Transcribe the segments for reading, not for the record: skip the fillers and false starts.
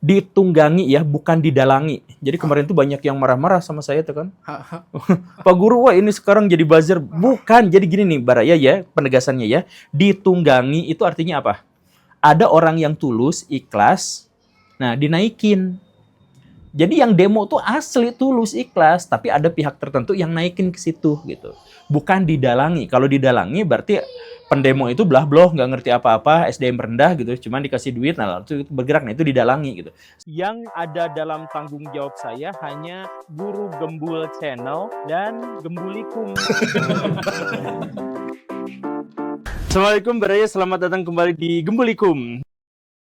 ditunggangi ya, bukan didalangi. Jadi kemarin tuh banyak yang marah-marah sama saya tuh kan. Pak Guru, wah ini sekarang jadi buzzer. Bukan, jadi gini nih Baraya ya, penegasannya ya. Ditunggangi itu artinya apa? Ada orang yang tulus, ikhlas, nah dinaikin. Jadi yang demo tuh asli tulus ikhlas, tapi ada pihak tertentu yang naikin ke situ gitu. Bukan didalangi. Kalau didalangi berarti pendemo itu belah bloh, nggak ngerti apa-apa, SDM rendah gitu, cuman dikasih duit, nah itu bergerak, nah itu didalangi gitu. Yang ada dalam tanggung jawab saya hanya Guru Gembul Channel dan Gembulikum. Assalamualaikum Baraya, selamat datang kembali di Gembulikum.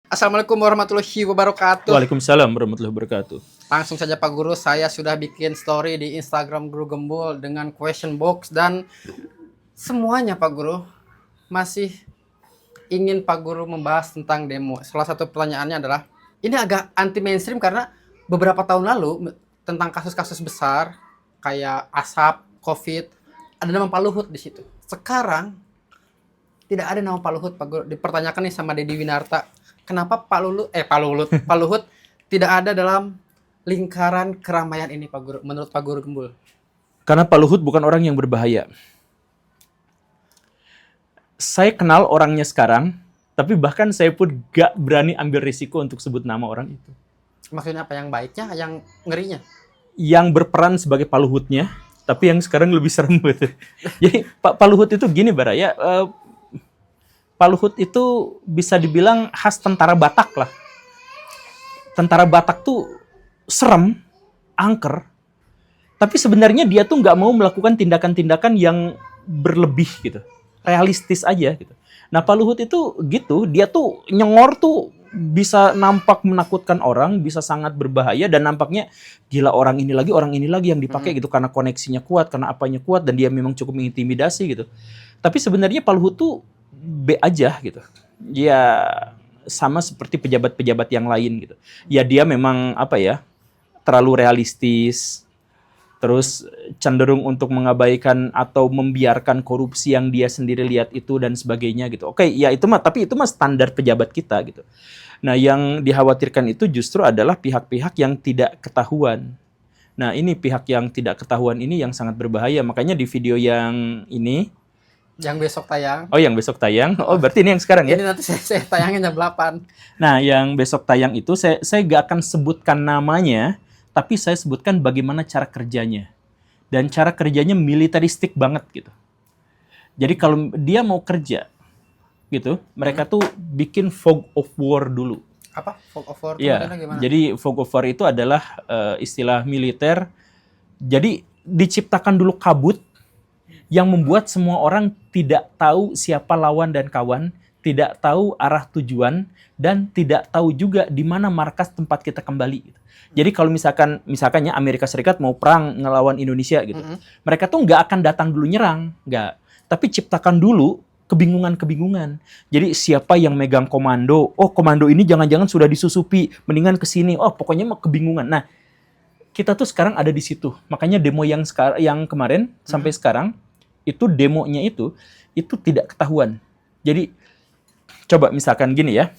Assalamualaikum warahmatullahi wabarakatuh. Waalaikumsalam warahmatullahi wabarakatuh. Langsung saja Pak Guru, saya sudah bikin story di Instagram Guru Gembul dengan question box dan semuanya Pak Guru masih ingin Pak Guru membahas tentang demo. Salah satu pertanyaannya adalah, ini agak anti mainstream karena beberapa tahun lalu tentang kasus-kasus besar kayak asap, COVID, ada nama Pak Luhut di situ. Sekarang tidak ada nama Pak Luhut Pak Guru. Dipertanyakan nih sama Deddy Winarta. Kenapa Pak Luhut tidak ada dalam lingkaran keramaian ini Pak Guru, menurut Pak Guru Gembul? Karena Pak Luhut bukan orang yang berbahaya. Saya kenal orangnya sekarang, tapi bahkan saya pun gak berani ambil risiko untuk sebut nama orang itu. Maksudnya apa, yang baiknya, yang ngerinya? Yang berperan sebagai Pak Luhutnya, tapi yang sekarang lebih serem gitu. Jadi Pak Luhut itu gini Baraya, Pak Luhut itu bisa dibilang khas tentara Batak lah. Tentara Batak tuh serem, angker, tapi sebenarnya dia tuh nggak mau melakukan tindakan-tindakan yang berlebih gitu, realistis aja gitu. Nah Pak Luhut itu gitu, dia tuh nyengor tuh bisa nampak menakutkan orang, bisa sangat berbahaya, dan nampaknya gila orang ini lagi yang dipakai gitu karena koneksinya kuat, karena apanya kuat, dan dia memang cukup mengintimidasi gitu. Tapi sebenarnya Pak Luhut tuh B aja gitu. Ya sama seperti pejabat-pejabat yang lain gitu. Ya dia memang apa ya, terlalu realistis, terus cenderung untuk mengabaikan atau membiarkan korupsi yang dia sendiri lihat itu dan sebagainya gitu. Oke, ya itu mah, tapi itu mah standar pejabat kita gitu. Nah, yang dikhawatirkan itu justru adalah pihak-pihak yang tidak ketahuan. Nah, ini pihak yang tidak ketahuan ini yang sangat berbahaya. Makanya di video yang ini, yang besok tayang. Oh, yang besok tayang. Oh, berarti ini yang sekarang ya? Ini nanti saya tayangin jam 8. Nah, yang besok tayang itu saya gak akan sebutkan namanya, tapi saya sebutkan bagaimana cara kerjanya. Dan cara kerjanya militaristik banget gitu. Jadi kalau dia mau kerja gitu, mereka tuh bikin fog of war dulu. Apa? Fog of war? Ya, Gimana? jadi fog of war itu adalah istilah militer. Jadi diciptakan dulu kabut yang membuat semua orang tidak tahu siapa lawan dan kawan, tidak tahu arah tujuan, dan tidak tahu juga di mana markas tempat kita kembali. Jadi kalau misalkannya Amerika Serikat mau perang ngelawan Indonesia gitu, mereka tuh nggak akan datang dulu nyerang, nggak. Tapi ciptakan dulu kebingungan. Jadi siapa yang megang komando? Oh, komando ini jangan-jangan sudah disusupi, mendingan ke sini. Oh, pokoknya mah kebingungan. Nah, kita tuh sekarang ada di situ. Makanya demo yang kemarin sampai sekarang itu demonya itu tidak ketahuan. Jadi coba misalkan gini ya,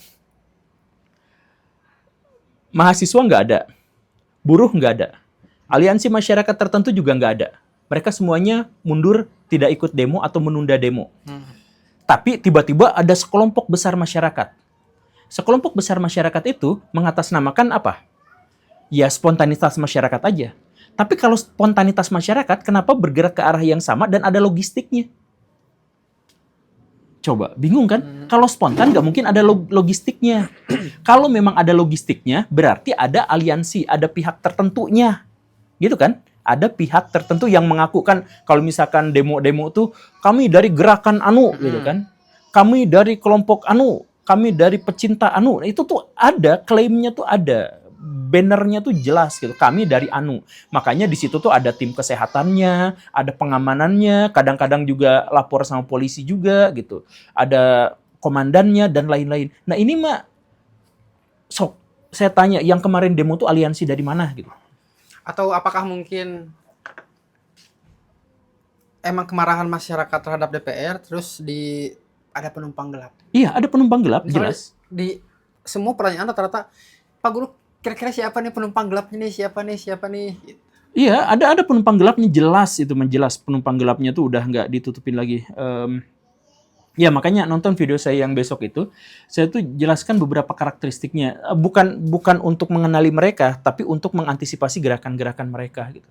mahasiswa nggak ada, buruh nggak ada, aliansi masyarakat tertentu juga nggak ada. Mereka semuanya mundur, tidak ikut demo atau menunda demo. Tapi tiba-tiba ada sekelompok besar masyarakat. Sekelompok besar masyarakat itu mengatasnamakan apa? Ya spontanitas masyarakat aja. Tapi kalau spontanitas masyarakat, kenapa bergerak ke arah yang sama dan ada logistiknya? Coba, bingung kan? Kalau spontan nggak mungkin ada logistiknya. Kalau memang ada logistiknya, berarti ada aliansi, ada pihak tertentunya. Gitu kan? Ada pihak tertentu yang mengaku kan, kalau misalkan demo-demo tuh, kami dari gerakan anu, gitu kan? Kami dari kelompok anu, kami dari pecinta anu. Itu tuh ada, klaimnya tuh ada. Bannernya tuh jelas gitu, kami dari anu. Makanya di situ tuh ada tim kesehatannya, ada pengamanannya, kadang-kadang juga lapor sama polisi juga gitu. Ada komandannya dan lain-lain. Nah ini mah sok saya tanya, yang kemarin demo tuh aliansi dari mana gitu? Atau apakah mungkin emang kemarahan masyarakat terhadap DPR terus ada penumpang gelap? Iya, ada penumpang gelap, Misalnya jelas. Di semua pertanyaan rata-rata, Pak Guru, kira-kira siapa nih penumpang gelapnya nih, siapa nih. Iya, ada penumpang gelapnya, jelas itu menjelas penumpang gelapnya tuh udah nggak ditutupin lagi. Ya makanya nonton video saya yang besok itu, saya tuh jelaskan beberapa karakteristiknya. Bukan untuk mengenali mereka, tapi untuk mengantisipasi gerakan-gerakan mereka gitu.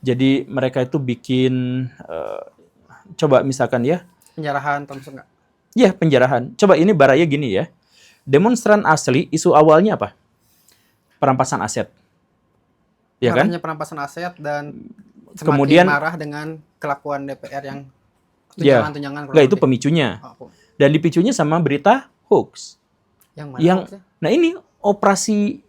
Jadi mereka itu bikin, coba misalkan ya, Penjarahan termasuk nggak? ya penjarahan. Coba ini baraya gini ya, demonstran asli isu awalnya apa? Perampasan aset, ya kan? Marahnya perampasan aset dan semakin Kemudian, marah dengan kelakuan DPR yang ya, tunjangan-tunjangan kurang nggak itu lebih. pemicunya. Oh, Dan dipicunya sama berita hoax. yang mana Yang, hoaxnya? nah ini operasi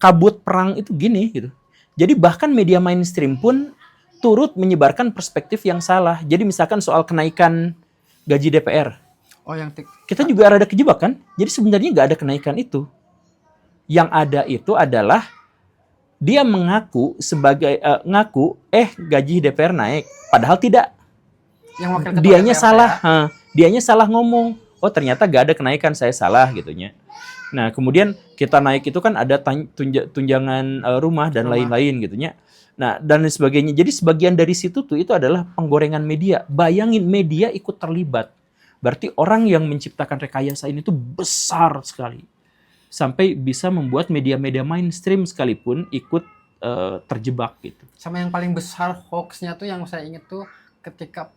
kabut perang itu gini gitu. Jadi bahkan media mainstream pun turut menyebarkan perspektif yang salah. Jadi misalkan soal kenaikan gaji DPR, Oh yang kita juga rada kejebak kan? Jadi sebenarnya nggak ada kenaikan itu. Yang ada itu adalah dia mengaku gaji DPR naik, padahal tidak. yang wakil ketua Dianya DPR salah, ya. dianya salah ngomong. Oh ternyata gak ada kenaikan, saya salah gitunya. Nah kemudian kita naik itu kan ada tunjangan rumah dan lain-lain gitunya. Nah dan sebagainya. Jadi sebagian dari situ tuh itu adalah penggorengan media. Bayangin media ikut terlibat. Berarti orang yang menciptakan rekayasa ini tuh besar sekali. Sampai bisa membuat media-media mainstream sekalipun ikut terjebak gitu. Sama yang paling besar hoaxnya tuh yang saya ingat tuh ketika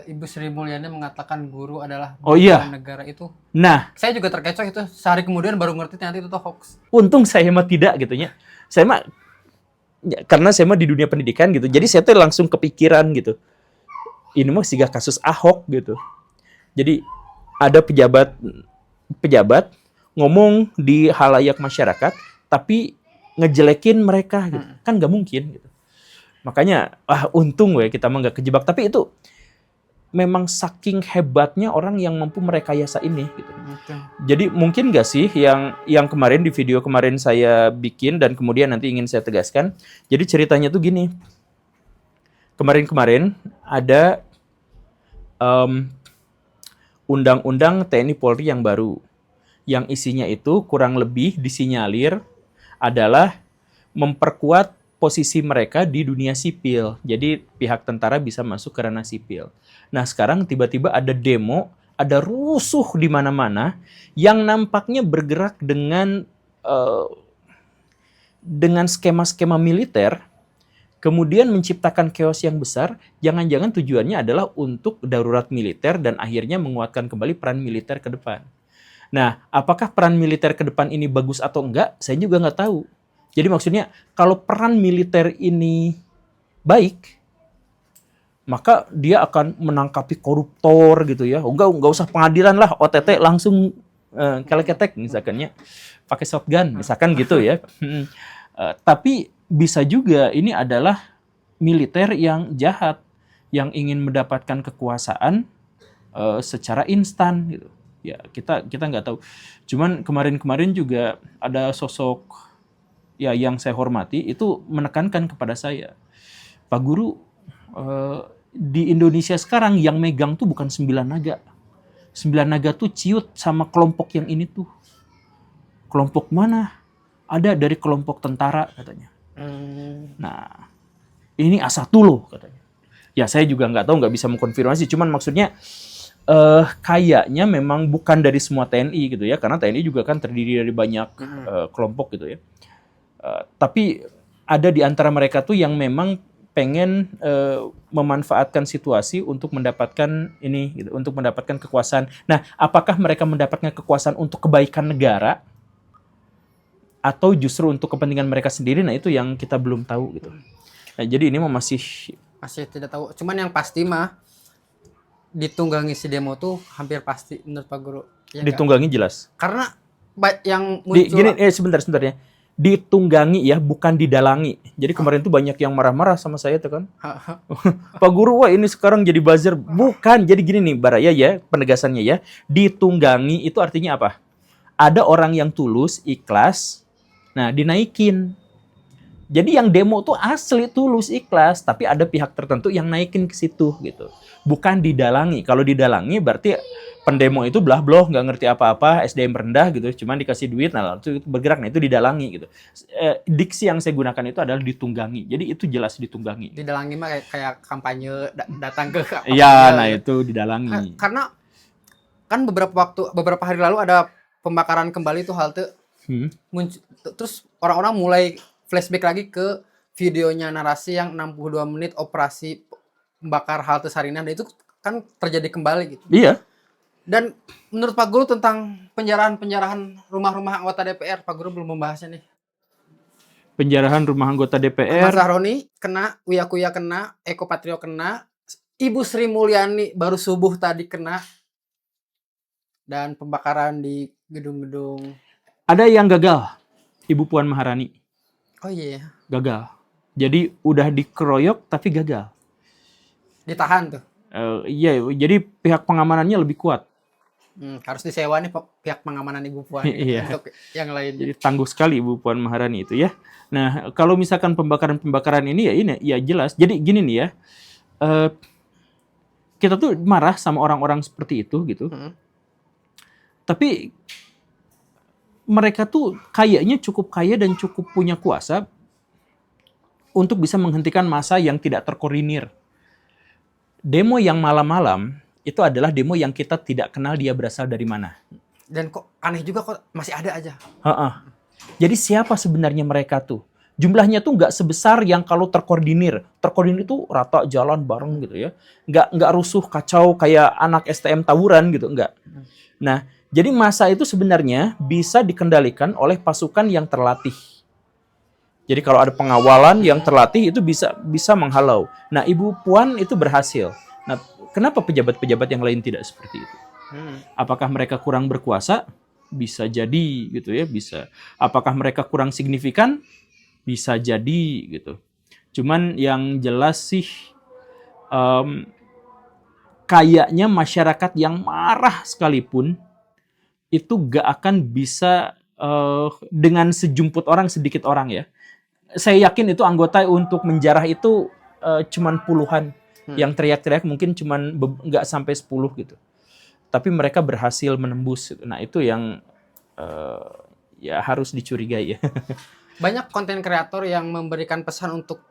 Ibu Sri Mulyani mengatakan guru adalah bantuan negara itu. Nah, saya juga terkecoh itu. Sehari kemudian baru ngerti ternyata itu tuh hoax. Untung saya mah tidak gitunya. Saya mah karena saya mah di dunia pendidikan gitu. Jadi saya tuh langsung kepikiran gitu. Ini mah siga kasus Ahok gitu. Jadi ada pejabat ngomong di halayak masyarakat tapi ngejelekin mereka gitu. Kan nggak mungkin gitu. Makanya untung kita mah nggak kejebak. Tapi itu memang saking hebatnya orang yang mampu merekayasa ini gitu. Jadi mungkin nggak sih yang kemarin di video kemarin saya bikin dan kemudian nanti ingin saya tegaskan. Jadi ceritanya tuh gini. Kemarin ada undang-undang TNI Polri yang baru. Yang isinya itu kurang lebih disinyalir adalah memperkuat posisi mereka di dunia sipil. Jadi pihak tentara bisa masuk ke ranah sipil. Nah sekarang tiba-tiba ada demo, ada rusuh di mana-mana yang nampaknya bergerak dengan skema-skema militer, kemudian menciptakan chaos yang besar. Jangan-jangan tujuannya adalah untuk darurat militer dan akhirnya menguatkan kembali peran militer ke depan. Nah, apakah peran militer ke depan ini bagus atau enggak? Saya juga nggak tahu. Jadi maksudnya kalau peran militer ini baik, maka dia akan menangkapi koruptor gitu ya. Enggak usah pengadilan lah, OTT langsung keleketek misalkannya, pakai shotgun misalkan gitu ya. Tapi bisa juga ini adalah militer yang jahat, yang ingin mendapatkan kekuasaan secara instan gitu. Ya kita nggak tahu. Cuman kemarin juga ada sosok ya yang saya hormati itu menekankan kepada saya, Pak Guru, di Indonesia sekarang yang megang tuh bukan 9 naga. 9 naga tuh ciut sama kelompok yang ini tuh. Kelompok mana? Ada dari kelompok tentara katanya. Nah, ini A1 loh katanya. Ya saya juga nggak tahu, nggak bisa mengkonfirmasi. Cuman maksudnya kayaknya memang bukan dari semua TNI gitu ya. Karena TNI juga kan terdiri dari banyak kelompok gitu ya. Tapi ada di antara mereka tuh yang memang pengen memanfaatkan situasi untuk mendapatkan ini, gitu, untuk mendapatkan kekuasaan. Nah, apakah mereka mendapatkan kekuasaan untuk kebaikan negara atau justru untuk kepentingan mereka sendiri? Nah, itu yang kita belum tahu gitu. Nah, jadi ini masih tidak tahu. Cuman yang pasti mah ditunggangi si demo tuh hampir pasti menurut Pak Guru. Ya ditunggangi kan? Jelas. Karena yang muncul sebentar ya. Ditunggangi ya, bukan didalangi. Jadi kemarin tuh banyak yang marah-marah sama saya tuh kan. Pak Guru, wah ini sekarang jadi buzzer. Bukan, jadi gini nih Baraya ya, penegasannya ya. Ditunggangi itu artinya apa? Ada orang yang tulus, ikhlas, nah dinaikin. Jadi yang demo tuh asli tulus, ikhlas, tapi ada pihak tertentu yang naikin ke situ gitu. Bukan didalangi. Kalau didalangi berarti pendemo itu belah bloh, nggak ngerti apa-apa, SDM rendah gitu, cuman dikasih duit, nah itu bergerak, nah itu didalangi gitu. Diksi yang saya gunakan itu adalah ditunggangi, jadi itu jelas ditunggangi. Didalangi mah kayak kampanye datang ke kampanye. Iya, nah itu didalangi. Karena kan beberapa hari lalu ada pembakaran kembali tuh halte. Terus orang-orang mulai flashback lagi ke videonya narasi yang 62 menit operasi membakar halte Sarinah, dan itu kan terjadi kembali gitu. Iya. Dan menurut Pak Guru tentang penjarahan rumah-rumah anggota DPR, Pak Guru belum membahasnya nih. Penjarahan rumah anggota DPR. Mas Sahroni kena, Uya Kuya kena, Eko Patrio kena, Ibu Sri Mulyani baru subuh tadi kena, dan pembakaran di gedung-gedung. Ada yang gagal, Ibu Puan Maharani. Oh iya. Gagal. Jadi udah dikeroyok tapi gagal. Ditahan tuh. Iya, jadi pihak pengamanannya lebih kuat. Harus disewa nih pihak pengamanan Ibu Puan Iya. untuk yang lain. Jadi tangguh sekali Ibu Puan Maharani itu ya. Nah, kalau misalkan pembakaran ini ya jelas. Jadi gini nih ya. Kita tuh marah sama orang-orang seperti itu gitu. Tapi mereka tuh kayaknya cukup kaya dan cukup punya kuasa untuk bisa menghentikan massa yang tidak terkoordinir. Demo yang malam-malam itu adalah demo yang kita tidak kenal dia berasal dari mana. Dan kok aneh juga kok masih ada aja. Jadi siapa sebenarnya mereka tuh? Jumlahnya tuh nggak sebesar yang kalau terkoordinir. Terkoordinir itu rata jalan bareng gitu ya. Nggak rusuh kacau kayak anak STM tawuran gitu, nggak. Nah, jadi massa itu sebenarnya bisa dikendalikan oleh pasukan yang terlatih. Jadi kalau ada pengawalan yang terlatih itu bisa menghalau. Nah, Ibu Puan itu berhasil. Nah, kenapa pejabat-pejabat yang lain tidak seperti itu? Apakah mereka kurang berkuasa? Bisa jadi gitu ya, bisa. Apakah mereka kurang signifikan? Bisa jadi gitu. Cuman yang jelas sih kayaknya masyarakat yang marah sekalipun itu gak akan bisa dengan sejumput orang, sedikit orang ya. Saya yakin itu anggota untuk menjarah itu cuman puluhan. Yang teriak-teriak mungkin cuman nggak sampai 10 gitu. Tapi mereka berhasil menembus. Nah itu yang ya harus dicurigai ya. Banyak konten kreator yang memberikan pesan untuk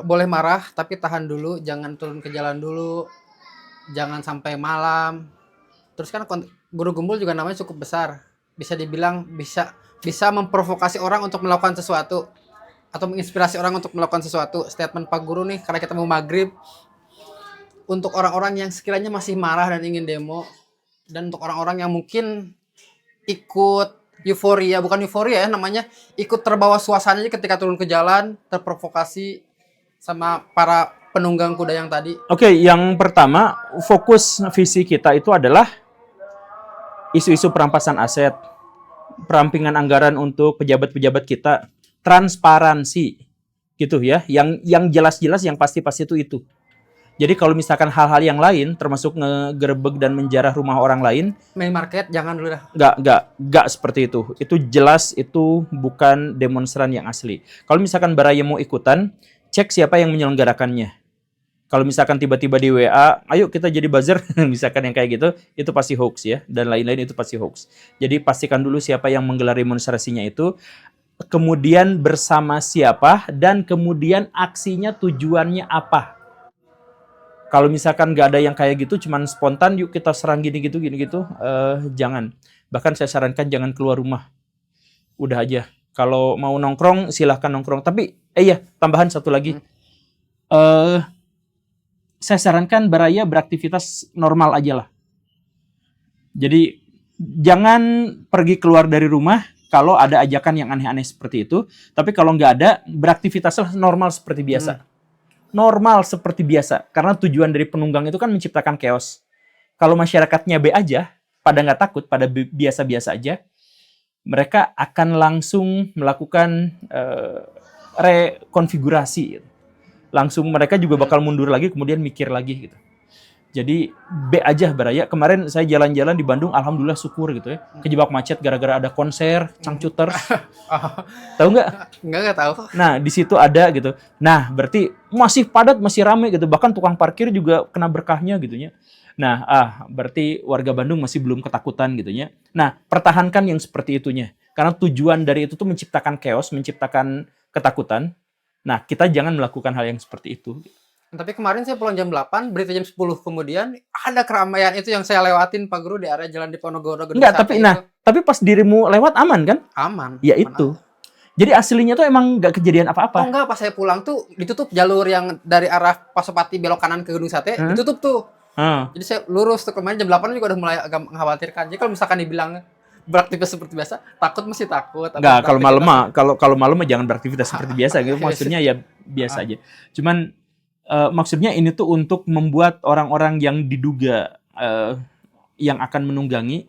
boleh marah tapi tahan dulu, jangan turun ke jalan dulu, jangan sampai malam. Terus kan Guru Gembul juga namanya cukup besar. Bisa dibilang bisa memprovokasi orang untuk melakukan sesuatu atau menginspirasi orang untuk melakukan sesuatu. Statement Pak Guru nih, karena kita mau maghrib, untuk orang-orang yang sekiranya masih marah dan ingin demo, dan untuk orang-orang yang mungkin ikut euforia, bukan euforia ya namanya, ikut terbawa suasananya ketika turun ke jalan, terprovokasi sama para penunggang kuda yang tadi. Oke, yang pertama, fokus visi kita itu adalah isu-isu perampasan aset, perampingan anggaran untuk pejabat-pejabat kita, transparansi gitu ya, yang jelas-jelas, yang pasti-pasti itu. Jadi kalau misalkan hal-hal yang lain, termasuk ngegerebek dan menjarah rumah orang lain, main market jangan dulu dah. Nggak seperti itu. Itu jelas itu bukan demonstran yang asli. Kalau misalkan Baraya mau ikutan, cek siapa yang menyelenggarakannya. Kalau misalkan tiba-tiba di WA, ayo kita jadi buzzer, misalkan yang kayak gitu, itu pasti hoax ya, dan lain-lain itu pasti hoax. Jadi pastikan dulu siapa yang menggelar demonstrasinya itu, kemudian bersama siapa, dan kemudian aksinya tujuannya apa. Kalau misalkan nggak ada yang kayak gitu, cuman spontan, yuk kita serang gini gitu, jangan. Bahkan saya sarankan jangan keluar rumah. Udah aja. Kalau mau nongkrong, silahkan nongkrong. Tapi, iya, tambahan satu lagi. Saya sarankan Baraya beraktivitas normal aja lah. Jadi, jangan pergi keluar dari rumah kalau ada ajakan yang aneh-aneh seperti itu. Tapi kalau nggak ada, beraktivitaslah normal seperti biasa. Normal seperti biasa. Karena tujuan dari penunggang itu kan menciptakan chaos. Kalau masyarakatnya B aja, pada nggak takut, pada biasa-biasa aja, mereka akan langsung melakukan rekonfigurasi. Langsung mereka juga bakal mundur lagi, kemudian mikir lagi gitu. Jadi B aja Baraya. Kemarin saya jalan-jalan di Bandung, alhamdulillah syukur gitu ya. Kejebak macet gara-gara ada konser Cangcuters. Tahu nggak? Nggak tahu. Nah, di situ ada gitu. Nah, berarti masih padat, masih ramai gitu. Bahkan tukang parkir juga kena berkahnya gitu ya. Nah, berarti warga Bandung masih belum ketakutan gitu ya. Nah, pertahankan yang seperti itunya. Karena tujuan dari itu tuh menciptakan chaos, menciptakan ketakutan. Nah, kita jangan melakukan hal yang seperti itu. Tapi kemarin saya pulang jam 8, berita jam 10 kemudian ada keramaian itu yang saya lewatin Pak Guru di area Jalan Diponegoro Gedung Enggak, Sate itu. tapi pas dirimu lewat aman kan? Aman. Ya aman itu. aja. Jadi aslinya tuh emang nggak kejadian Oh apa-apa. enggak, pas saya pulang tuh ditutup jalur yang dari arah Pasopati belok kanan ke Gedung Sate, ditutup tuh. Jadi saya lurus tuh kemarin jam 8 juga udah mulai agak mengkhawatirkan. Jadi kalau misalkan dibilang beraktivitas seperti biasa, takut mesti takut. Enggak, kalau malam mah kalau malam mah jangan beraktivitas seperti biasa gitu. Maksudnya ya biasa aja. Cuman maksudnya ini tuh untuk membuat orang-orang yang diduga yang akan menunggangi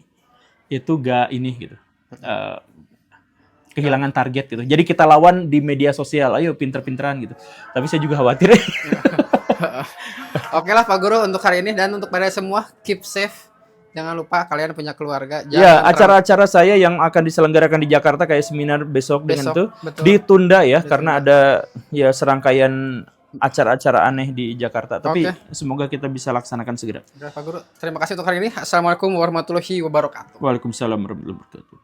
itu gak ini gitu. Kehilangan target gitu. Jadi kita lawan di media sosial, ayo pinter-pinteran gitu. Tapi saya juga khawatir. Oke lah Pak Guru untuk hari ini, dan untuk pada semua keep safe. Jangan lupa kalian punya keluarga. Ya, acara-acara saya yang akan diselenggarakan di Jakarta kayak seminar besok dengan itu betul. ditunda ya karena ada ya serangkaian acara-acara aneh di Jakarta. Tapi semoga kita bisa laksanakan segera. Pak Guru, terima kasih untuk hari ini. Assalamualaikum warahmatullahi wabarakatuh. Waalaikumsalam warahmatullahi wabarakatuh.